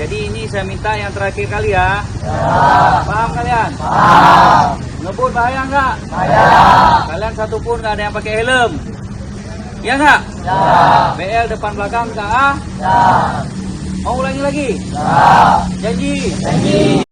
Jadi ini saya minta yang terakhir kali ya. Paham kalian? Paham. Ngebut bahaya nggak? Bahaya. Kalian satu pun nggak ada yang pakai helm. Ya nggak? Ya. BL depan belakang nggak? Ya. Mau ulangi lagi? Ya. Janji? Janji.